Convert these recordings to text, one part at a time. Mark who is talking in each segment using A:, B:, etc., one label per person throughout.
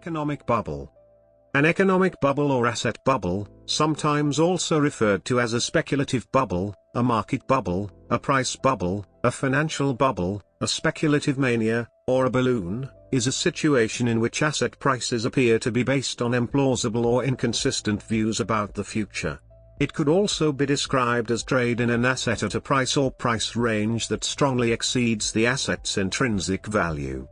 A: Economic bubble. An economic bubble or asset bubble, sometimes also referred to as a speculative bubble, a market bubble, a price bubble, a financial bubble, a speculative mania, or a balloon, is a situation in which asset prices appear to be based on implausible or inconsistent views about the future. It could also be described as trade in an asset at a price or price range that strongly exceeds the asset's intrinsic value.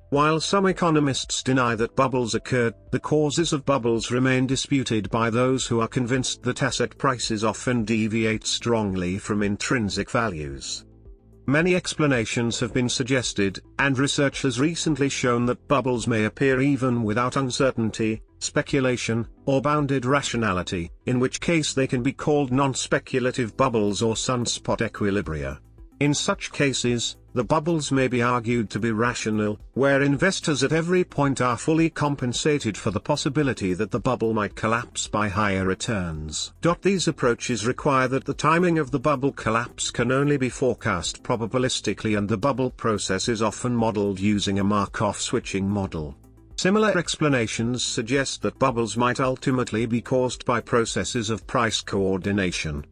A: While some economists deny that bubbles occurred, the causes of bubbles remain disputed by those who are convinced that asset prices often deviate strongly from intrinsic values. Many explanations have been suggested, and research has recently shown that bubbles may appear even without uncertainty, speculation, or bounded rationality, in which case they can be called non-speculative bubbles or sunspot equilibria. In such cases, the bubbles may be argued to be rational, where investors at every point are fully compensated for the possibility that the bubble might collapse by higher returns. These approaches require that the timing of the bubble collapse can only be forecast probabilistically, and the bubble process is often modeled using a Markov switching model. Similar explanations suggest that bubbles might ultimately be caused by processes of price coordination.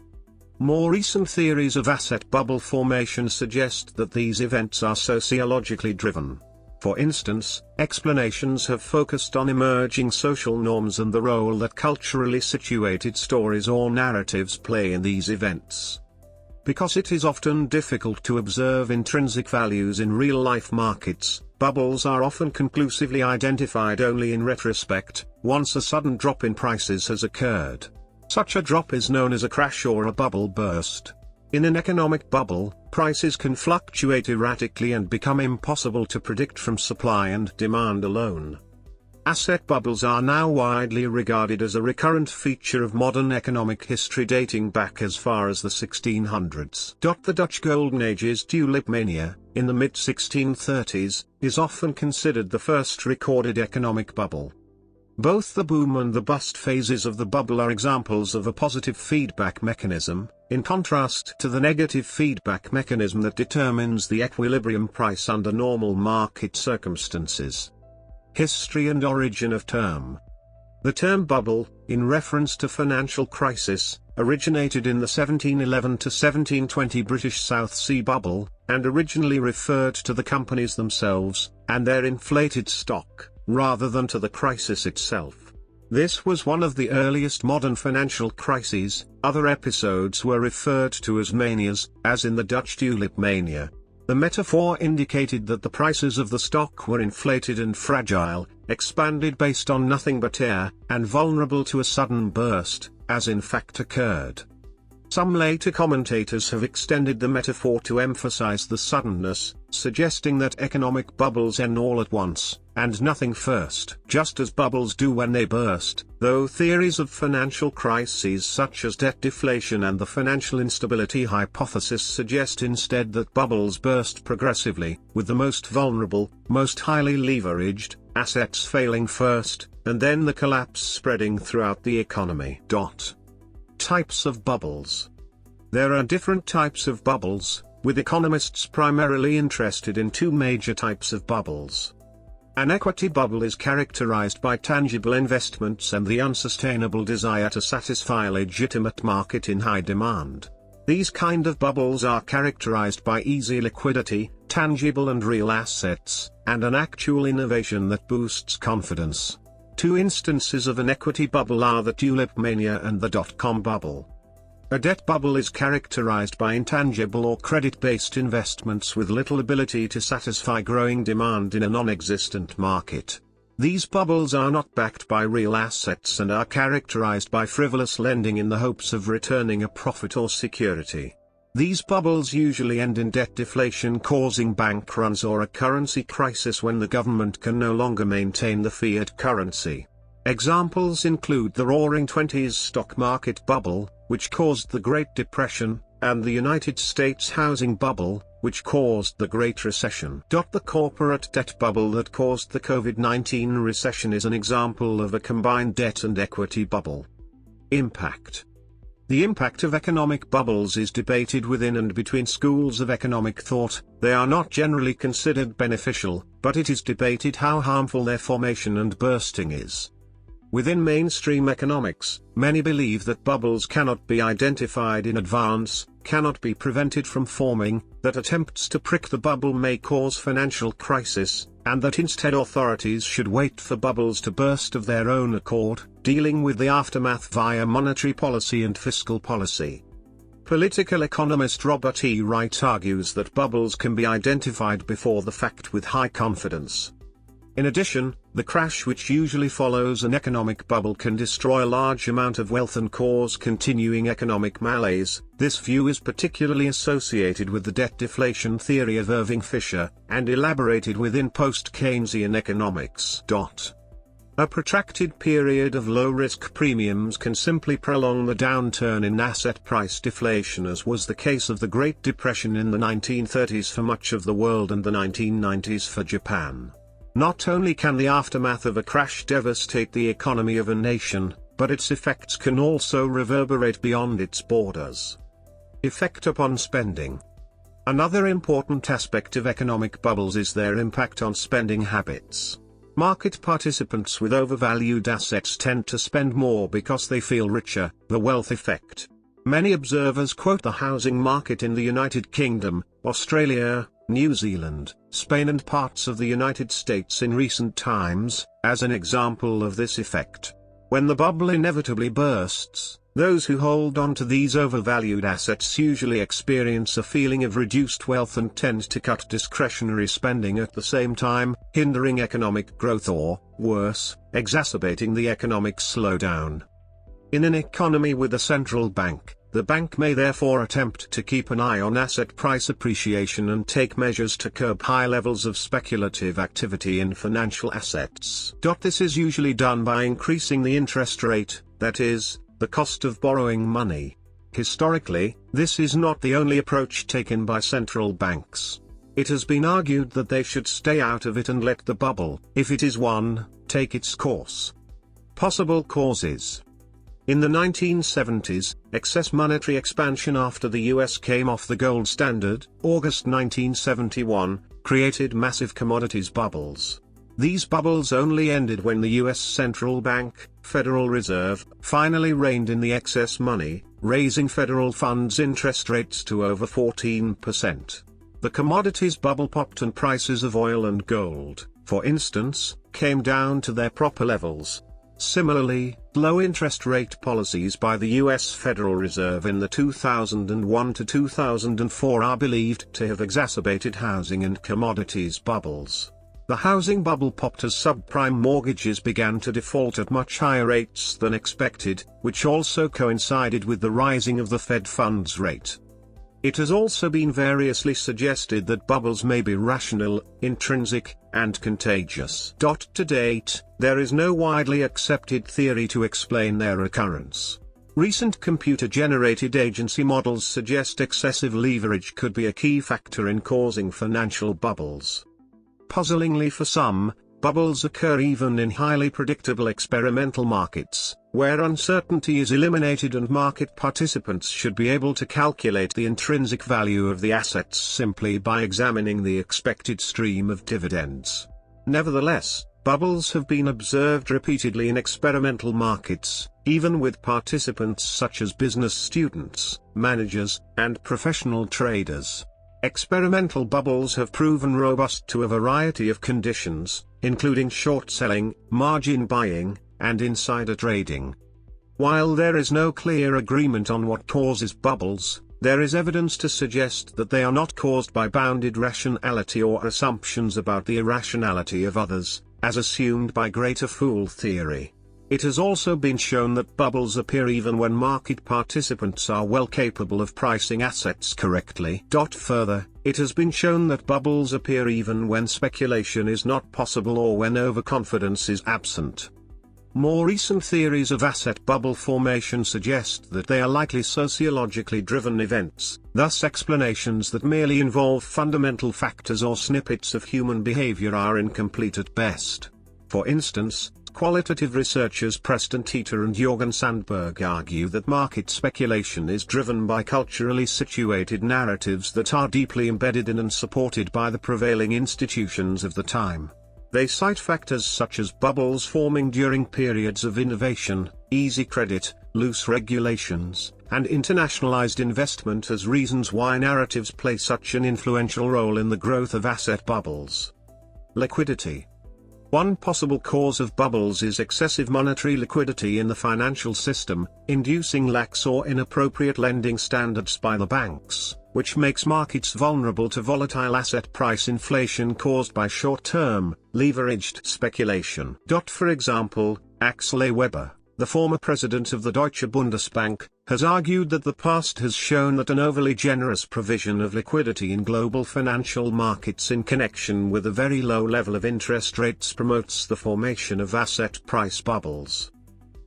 A: More recent theories of asset bubble formation suggest that these events are sociologically driven. For instance, explanations have focused on emerging social norms and the role that culturally situated stories or narratives play in these events. Because it is often difficult to observe intrinsic values in real-life markets, bubbles are often conclusively identified only in retrospect, once a sudden drop in prices has occurred. Such a drop is known as a crash or a bubble burst. In an economic bubble, prices can fluctuate erratically and become impossible to predict from supply and demand alone. Asset bubbles are now widely regarded as a recurrent feature of modern economic history dating back as far as the 1600s. The Dutch Golden Age's tulip mania, in the mid-1630s, is often considered the first recorded economic bubble. Both the boom and the bust phases of the bubble are examples of a positive feedback mechanism, in contrast to the negative feedback mechanism that determines the equilibrium price under normal market circumstances. History and origin of term. The term bubble, in reference to financial crisis, originated in the 1711 to 1720 British South Sea bubble, and originally referred to the companies themselves, and their inflated stock, rather than to the crisis itself. This was one of the earliest modern financial crises. Other episodes were referred to as manias, as in the Dutch tulip mania. The metaphor indicated that the prices of the stock were inflated and fragile, expanded based on nothing but air, and vulnerable to a sudden burst, as in fact occurred. Some later commentators have extended the metaphor to emphasize the suddenness, suggesting that economic bubbles end all at once, and nothing first, just as bubbles do when they burst, though theories of financial crises such as debt deflation and the financial instability hypothesis suggest instead that bubbles burst progressively, with the most vulnerable, most highly leveraged, assets failing first, and then the collapse spreading throughout the economy. Types of bubbles. There are different types of bubbles, with economists primarily interested in two major types of bubbles. An equity bubble is characterized by tangible investments and the unsustainable desire to satisfy a legitimate market in high demand. These kind of bubbles are characterized by easy liquidity, tangible and real assets, and an actual innovation that boosts confidence. Two instances of an equity bubble are the tulip mania and the dot-com bubble. A debt bubble is characterized by intangible or credit-based investments with little ability to satisfy growing demand in a non-existent market. These bubbles are not backed by real assets and are characterized by frivolous lending in the hopes of returning a profit or security. These bubbles usually end in debt deflation, causing bank runs or a currency crisis when the government can no longer maintain the fiat currency. Examples include the Roaring Twenties stock market bubble, which caused the Great Depression, and the United States housing bubble, which caused the Great Recession. The corporate debt bubble that caused the COVID-19 recession is an example of a combined debt and equity bubble. Impact. The impact of economic bubbles is debated within and between schools of economic thought. They are not generally considered beneficial, but it is debated how harmful their formation and bursting is. Within mainstream economics, many believe that bubbles cannot be identified in advance, cannot be prevented from forming, that attempts to prick the bubble may cause financial crisis, and that instead authorities should wait for bubbles to burst of their own accord, dealing with the aftermath via monetary policy and fiscal policy. Political economist Robert E. Wright argues that bubbles can be identified before the fact with high confidence. In addition, the crash which usually follows an economic bubble can destroy a large amount of wealth and cause continuing economic malaise. This view is particularly associated with the debt deflation theory of Irving Fisher, and elaborated within post-Keynesian economics. A protracted period of low-risk premiums can simply prolong the downturn in asset price deflation, as was the case of the Great Depression in the 1930s for much of the world and the 1990s for Japan. Not only can the aftermath of a crash devastate the economy of a nation, but its effects can also reverberate beyond its borders. Effect upon spending. Another important aspect of economic bubbles is their impact on spending habits. Market participants with overvalued assets tend to spend more because they feel richer, the wealth effect. Many observers quote the housing market in the United Kingdom, Australia, New Zealand, Spain and parts of the United States in recent times, as an example of this effect. When the bubble inevitably bursts, those who hold on to these overvalued assets usually experience a feeling of reduced wealth and tend to cut discretionary spending at the same time, hindering economic growth or, worse, exacerbating the economic slowdown. In an economy with a central bank, the bank may therefore attempt to keep an eye on asset price appreciation and take measures to curb high levels of speculative activity in financial assets. This is usually done by increasing the interest rate, that is, the cost of borrowing money. Historically, this is not the only approach taken by central banks. It has been argued that they should stay out of it and let the bubble, if it is one, take its course. Possible causes. In the 1970s, excess monetary expansion after the US came off the gold standard, August 1971, created massive commodities bubbles. These bubbles only ended when the US Central Bank, Federal Reserve, finally reined in the excess money, raising federal funds interest rates to over 14%. The commodities bubble popped and prices of oil and gold, for instance, came down to their proper levels. Similarly, low interest rate policies by the US Federal Reserve in the 2001 to 2004 are believed to have exacerbated housing and commodities bubbles. The housing bubble popped as subprime mortgages began to default at much higher rates than expected, which also coincided with the rising of the Fed funds rate. It has also been variously suggested that bubbles may be rational, intrinsic, and contagious. To date, there is no widely accepted theory to explain their occurrence. Recent computer-generated agency models suggest excessive leverage could be a key factor in causing financial bubbles. Puzzlingly for some, bubbles occur even in highly predictable experimental markets, where uncertainty is eliminated and market participants should be able to calculate the intrinsic value of the assets simply by examining the expected stream of dividends. Nevertheless, bubbles have been observed repeatedly in experimental markets, even with participants such as business students, managers, and professional traders. Experimental bubbles have proven robust to a variety of conditions, including short selling, margin buying, and insider trading. While there is no clear agreement on what causes bubbles, there is evidence to suggest that they are not caused by bounded rationality or assumptions about the irrationality of others, as assumed by greater fool theory. It has also been shown that bubbles appear even when market participants are well capable of pricing assets correctly. Further, it has been shown that bubbles appear even when speculation is not possible or when overconfidence is absent. More recent theories of asset bubble formation suggest that they are likely sociologically driven events, thus explanations that merely involve fundamental factors or snippets of human behavior are incomplete at best. For instance, Qualitative researchers Preston Teeter and Jorgen Sandberg argue that market speculation is driven by culturally situated narratives that are deeply embedded in and supported by the prevailing institutions of the time. They cite factors such as bubbles forming during periods of innovation, easy credit, loose regulations, and internationalized investment as reasons why narratives play such an influential role in the growth of asset bubbles. Liquidity. One possible cause of bubbles is excessive monetary liquidity in the financial system, inducing lax or inappropriate lending standards by the banks, which makes markets vulnerable to volatile asset price inflation caused by short-term, leveraged speculation. For example, Axel A. Weber, the former president of the Deutsche Bundesbank, has argued that the past has shown that an overly generous provision of liquidity in global financial markets in connection with a very low level of interest rates promotes the formation of asset price bubbles.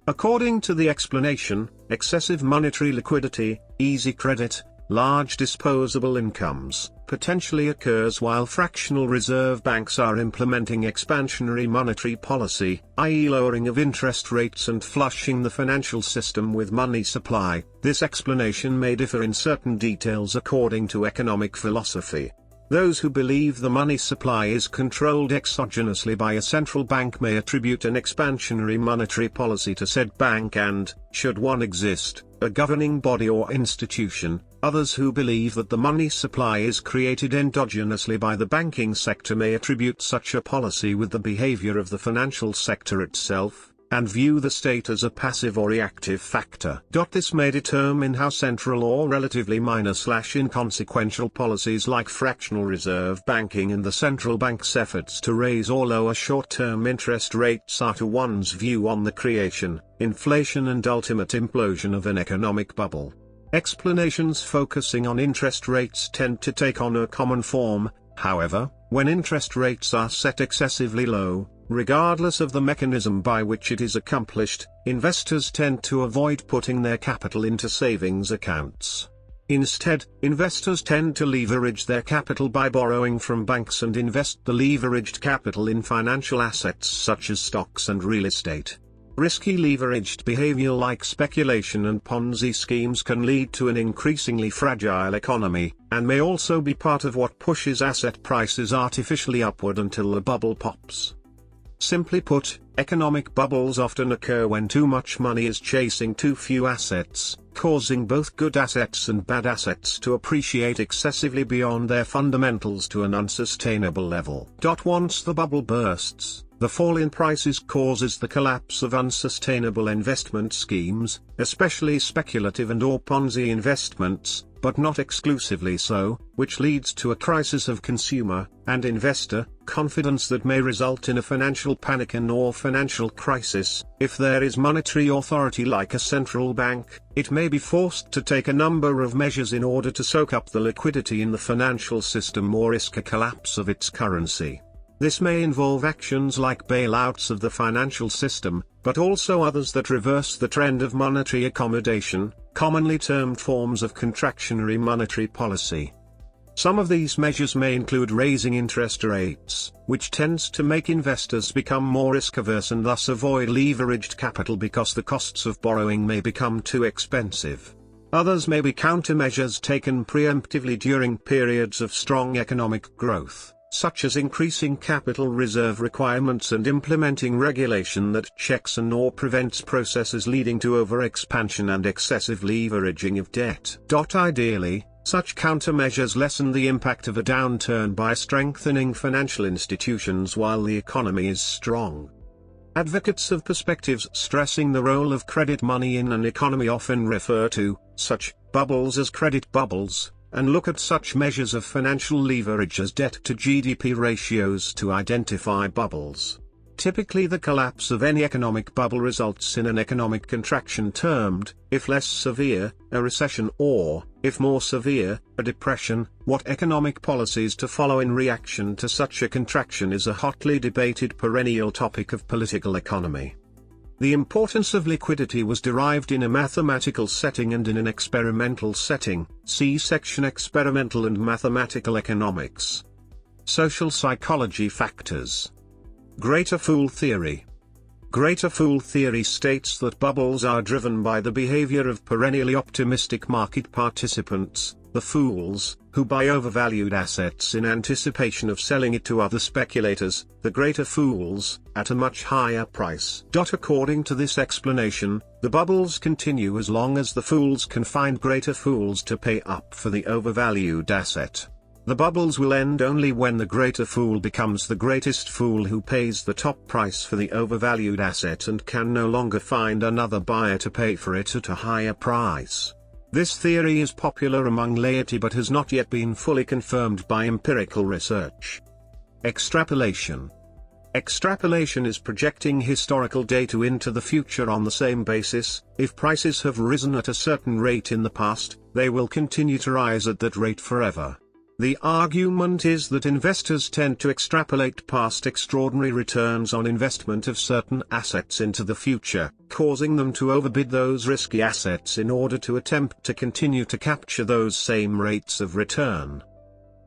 A: According to the explanation, excessive monetary liquidity, easy credit, large disposable incomes, potentially occurs while fractional reserve banks are implementing expansionary monetary policy, i.e. lowering of interest rates and flushing the financial system with money supply. This explanation may differ in certain details according to economic philosophy. Those who believe the money supply is controlled exogenously by a central bank may attribute an expansionary monetary policy to said bank and, should one exist, a governing body or institution. Others who believe that the money supply is created endogenously by the banking sector may attribute such a policy with the behavior of the financial sector itself, and view the state as a passive or reactive factor. This may determine how central or relatively minor/inconsequential policies like fractional reserve banking and the central bank's efforts to raise or lower short-term interest rates are to one's view on the creation, inflation and ultimate implosion of an economic bubble. Explanations focusing on interest rates tend to take on a common form. However, when interest rates are set excessively low, regardless of the mechanism by which it is accomplished, investors tend to avoid putting their capital into savings accounts. Instead, investors tend to leverage their capital by borrowing from banks and invest the leveraged capital in financial assets such as stocks and real estate. Risky leveraged behavior like speculation and Ponzi schemes can lead to an increasingly fragile economy, and may also be part of what pushes asset prices artificially upward until the bubble pops. Simply put, economic bubbles often occur when too much money is chasing too few assets, causing both good assets and bad assets to appreciate excessively beyond their fundamentals to an unsustainable level. Once the bubble bursts, the fall in prices causes the collapse of unsustainable investment schemes, especially speculative and/or Ponzi investments, but not exclusively so, which leads to a crisis of consumer and investor confidence that may result in a financial panic and/or financial crisis. If there is monetary authority like a central bank, it may be forced to take a number of measures in order to soak up the liquidity in the financial system or risk a collapse of its currency. This may involve actions like bailouts of the financial system, but also others that reverse the trend of monetary accommodation, commonly termed forms of contractionary monetary policy. Some of these measures may include raising interest rates, which tends to make investors become more risk-averse and thus avoid leveraged capital because the costs of borrowing may become too expensive. Others may be countermeasures taken preemptively during periods of strong economic growth, such as increasing capital reserve requirements and implementing regulation that checks and/or prevents processes leading to over-expansion and excessive leveraging of debt. Ideally, such countermeasures lessen the impact of a downturn by strengthening financial institutions while the economy is strong. Advocates of perspectives stressing the role of credit money in an economy often refer to such bubbles as credit bubbles, and look at such measures of financial leverage as debt-to-GDP ratios to identify bubbles. Typically, the collapse of any economic bubble results in an economic contraction termed, if less severe, a recession or, if more severe, a depression. What economic policies to follow in reaction to such a contraction is a hotly debated perennial topic of political economy. The importance of liquidity was derived in a mathematical setting and in an experimental setting. See section Experimental and Mathematical Economics. Social psychology factors. Greater fool theory. Greater fool theory states that bubbles are driven by the behavior of perennially optimistic market participants, the fools, who buy overvalued assets in anticipation of selling it to other speculators, the greater fools, at a much higher price. According to this explanation, the bubbles continue as long as the fools can find greater fools to pay up for the overvalued asset. The bubbles will end only when the greater fool becomes the greatest fool who pays the top price for the overvalued asset and can no longer find another buyer to pay for it at a higher price. This theory is popular among laity but has not yet been fully confirmed by empirical research. Extrapolation. Extrapolation is projecting historical data into the future on the same basis. If prices have risen at a certain rate in the past, they will continue to rise at that rate forever. The argument is that investors tend to extrapolate past extraordinary returns on investment of certain assets into the future, causing them to overbid those risky assets in order to attempt to continue to capture those same rates of return.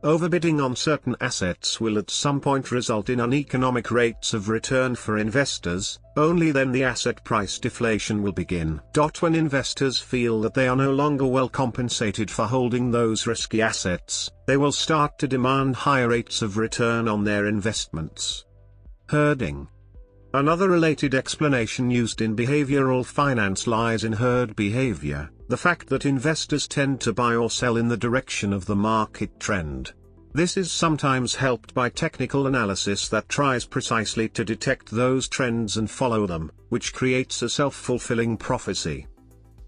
A: Overbidding on certain assets will at some point result in uneconomic rates of return for investors. Only then the asset price deflation will begin. When investors feel that they are no longer well compensated for holding those risky assets, they will start to demand higher rates of return on their investments. Herding. Another related explanation used in behavioral finance lies in herd behavior, the fact that investors tend to buy or sell in the direction of the market trend. This is sometimes helped by technical analysis that tries precisely to detect those trends and follow them, which creates a self-fulfilling prophecy.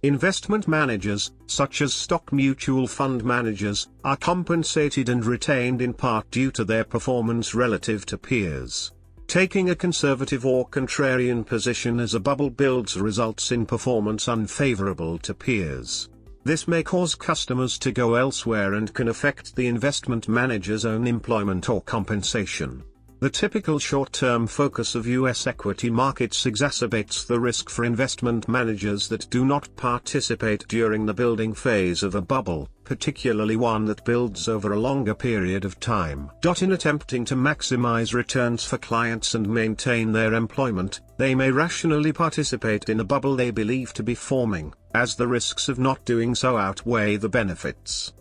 A: Investment managers, such as stock mutual fund managers, are compensated and retained in part due to their performance relative to peers. Taking a conservative or contrarian position as a bubble builds results in performance unfavorable to peers. This may cause customers to go elsewhere and can affect the investment manager's own employment or compensation. The typical short-term focus of U.S. equity markets exacerbates the risk for investment managers that do not participate during the building phase of a bubble, particularly one that builds over a longer period of time. In attempting to maximize returns for clients and maintain their employment, they may rationally participate in a bubble they believe to be forming, as the risks of not doing so outweigh the benefits.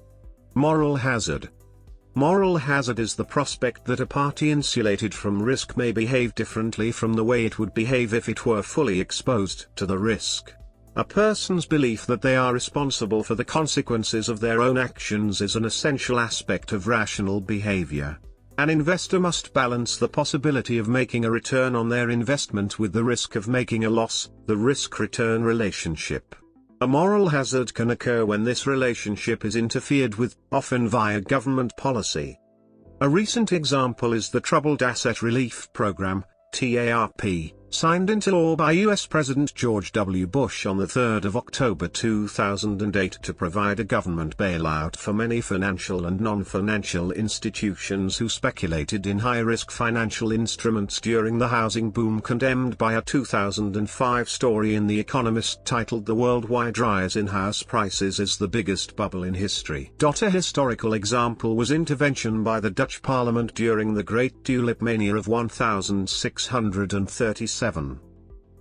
A: Moral hazard. Moral hazard is the prospect that a party insulated from risk may behave differently from the way it would behave if it were fully exposed to the risk. A person's belief that they are responsible for the consequences of their own actions is an essential aspect of rational behavior. An investor must balance the possibility of making a return on their investment with the risk of making a loss, the risk-return relationship. A moral hazard can occur when this relationship is interfered with, often via government policy. A recent example is the Troubled Asset Relief Program, TARP, signed into law by U.S. President George W. Bush on 3 October 2008 to provide a government bailout for many financial and non-financial institutions who speculated in high-risk financial instruments during the housing boom condemned by a 2005 story in The Economist titled "The Worldwide Rise in House Prices is the Biggest Bubble in History." A historical example was intervention by the Dutch Parliament during the Great Tulip Mania of 1637.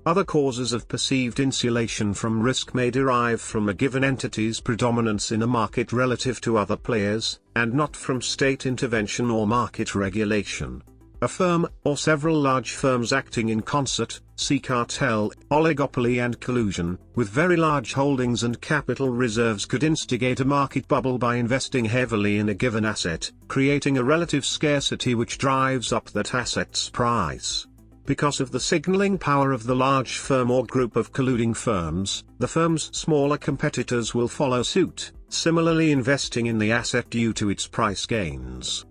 A: Other causes of perceived insulation from risk may derive from a given entity's predominance in a market relative to other players, and not from state intervention or market regulation. A firm, or several large firms acting in concert, see cartel, oligopoly and collusion, with very large holdings and capital reserves could instigate a market bubble by investing heavily in a given asset, creating a relative scarcity which drives up that asset's price. Because of the signaling power of the large firm or group of colluding firms, the firm's smaller competitors will follow suit, similarly investing in the asset due to its price gains.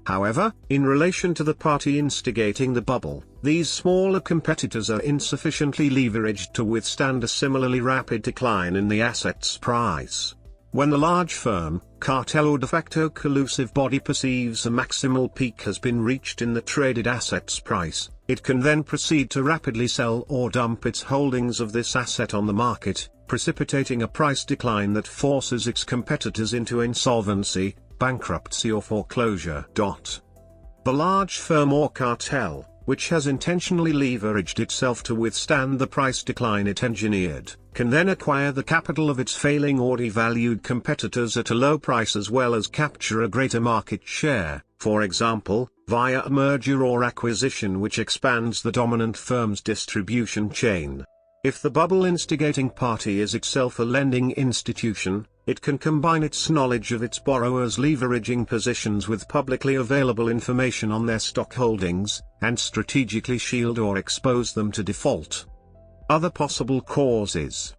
A: However, in relation to the party instigating the bubble, these smaller competitors are insufficiently leveraged to withstand a similarly rapid decline in the asset's price. When the large firm, cartel or de facto collusive body perceives a maximal peak has been reached in the traded asset's price, it can then proceed to rapidly sell or dump its holdings of this asset on the market, precipitating a price decline that forces its competitors into insolvency, bankruptcy or foreclosure. The large firm or cartel, which has intentionally leveraged itself to withstand the price decline it engineered, can then acquire the capital of its failing or devalued competitors at a low price as well as capture a greater market share, for example, via a merger or acquisition which expands the dominant firm's distribution chain. If the bubble instigating party is itself a lending institution, it can combine its knowledge of its borrowers' leveraging positions with publicly available information on their stock holdings, and strategically shield or expose them to default. Other possible causes.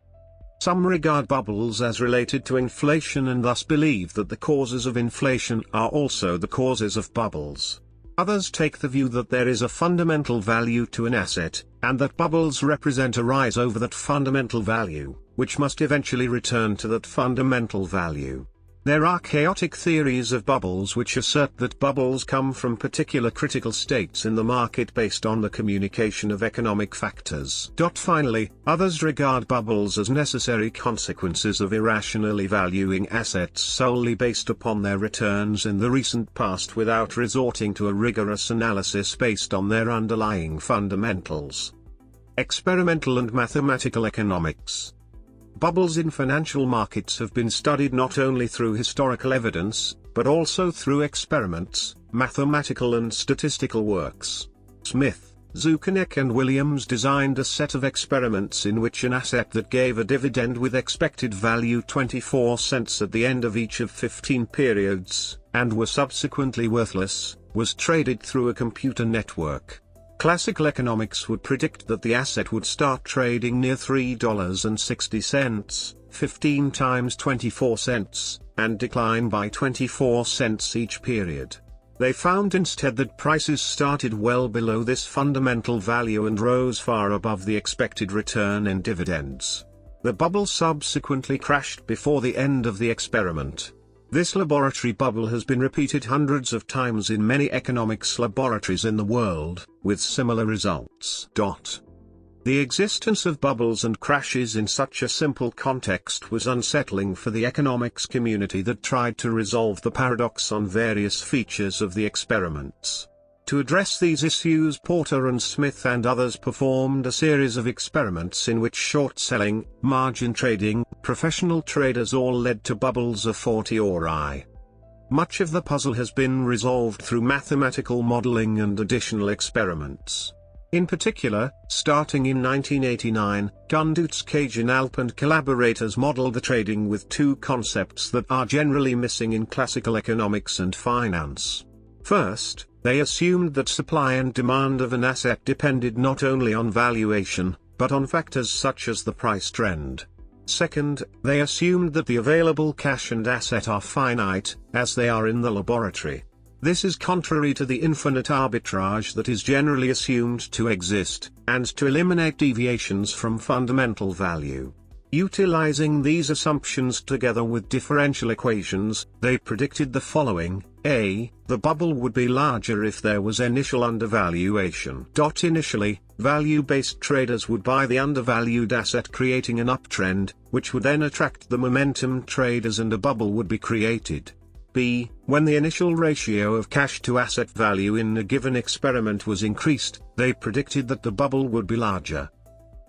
A: Some regard bubbles as related to inflation and thus believe that the causes of inflation are also the causes of bubbles. Others take the view that there is a fundamental value to an asset, and that bubbles represent a rise over that fundamental value, which must eventually return to that fundamental value. There are chaotic theories of bubbles which assert that bubbles come from particular critical states in the market based on the communication of economic factors. Finally, others regard bubbles as necessary consequences of irrationally valuing assets solely based upon their returns in the recent past without resorting to a rigorous analysis based on their underlying fundamentals. Experimental and mathematical economics. Bubbles in financial markets have been studied not only through historical evidence, but also through experiments, mathematical and statistical works. Smith, Zukanek and Williams designed a set of experiments in which an asset that gave a dividend with expected value 24 cents at the end of each of 15 periods, and were subsequently worthless, was traded through a computer network. Classical economics would predict that the asset would start trading near $3.60, 15 times 24 cents, and decline by 24 cents each period. They found instead that prices started well below this fundamental value and rose far above the expected return in dividends. The bubble subsequently crashed before the end of the experiment. This laboratory bubble has been repeated hundreds of times in many economics laboratories in the world, with similar results. The existence of bubbles and crashes in such a simple context was unsettling for the economics community that tried to resolve the paradox on various features of the experiments. To address these issues, Porter and Smith and others performed a series of experiments in which short selling, margin trading, professional traders all led to bubbles a fortiori. Much of the puzzle has been resolved through mathematical modeling and additional experiments. In particular, starting in 1989, Gundutz, Kagan-Alp and collaborators modeled the trading with two concepts that are generally missing in classical economics and finance. First, they assumed that supply and demand of an asset depended not only on valuation, but on factors such as the price trend. Second, they assumed that the available cash and asset are finite, as they are in the laboratory. This is contrary to the infinite arbitrage that is generally assumed to exist, and to eliminate deviations from fundamental value. Utilizing these assumptions together with differential equations, they predicted the following: A. The bubble would be larger if there was initial undervaluation. Initially, value-based traders would buy the undervalued asset, creating an uptrend, which would then attract the momentum traders and a bubble would be created. B. When the initial ratio of cash to asset value in a given experiment was increased, they predicted that the bubble would be larger.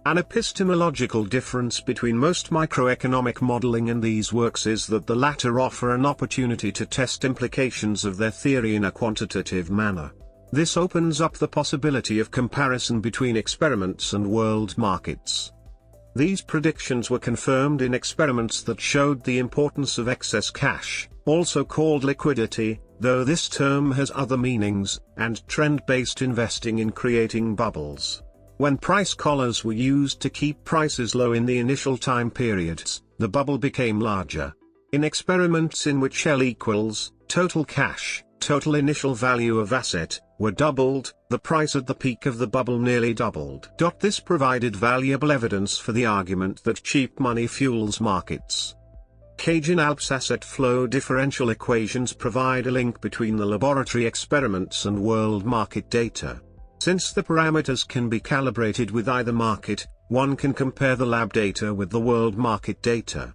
A: An epistemological difference between most microeconomic modeling and these works is that the latter offer an opportunity to test implications of their theory in a quantitative manner. This opens up the possibility of comparison between experiments and world markets. These predictions were confirmed in experiments that showed the importance of excess cash, also called liquidity, though this term has other meanings, and trend-based investing in creating bubbles. When price collars were used to keep prices low in the initial time periods, the bubble became larger. In experiments in which L equals, total cash, total initial value of asset, were doubled, the price at the peak of the bubble nearly doubled. This provided valuable evidence for the argument that cheap money fuels markets. Kagan-Alp's asset flow differential equations provide a link between the laboratory experiments and world market data. Since the parameters can be calibrated with either market, one can compare the lab data with the world market data.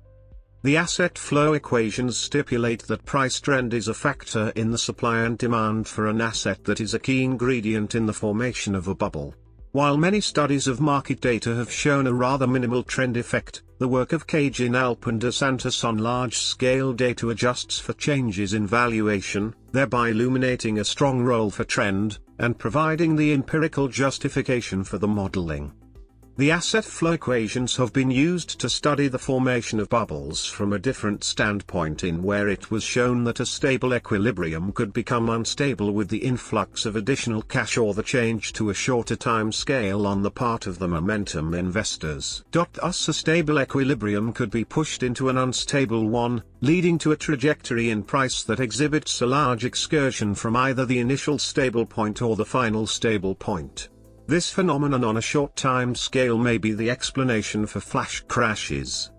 A: The asset flow equations stipulate that price trend is a factor in the supply and demand for an asset that is a key ingredient in the formation of a bubble. While many studies of market data have shown a rather minimal trend effect, the work of Kajin-Alp and dos Santos on large-scale data adjusts for changes in valuation, thereby illuminating a strong role for trend, and providing the empirical justification for the modeling. The asset flow equations have been used to study the formation of bubbles from a different standpoint, in where it was shown that a stable equilibrium could become unstable with the influx of additional cash or the change to a shorter time scale on the part of the momentum investors. Thus a stable equilibrium could be pushed into an unstable one, leading to a trajectory in price that exhibits a large excursion from either the initial stable point or the final stable point. This phenomenon on a short time scale may be the explanation for flash crashes.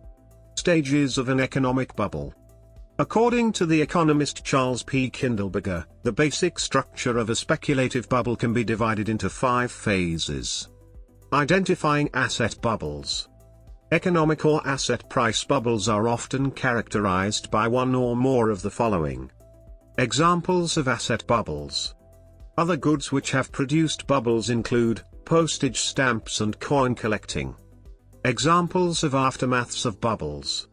A: Stages of an economic bubble. According to the economist Charles P. Kindleberger, the basic structure of a speculative bubble can be divided into 5 phases. Identifying asset bubbles. Economic or asset price bubbles are often characterized by one or more of the following. Examples of asset bubbles. Other goods which have produced bubbles include postage stamps and coin collecting. Examples of aftermaths of bubbles.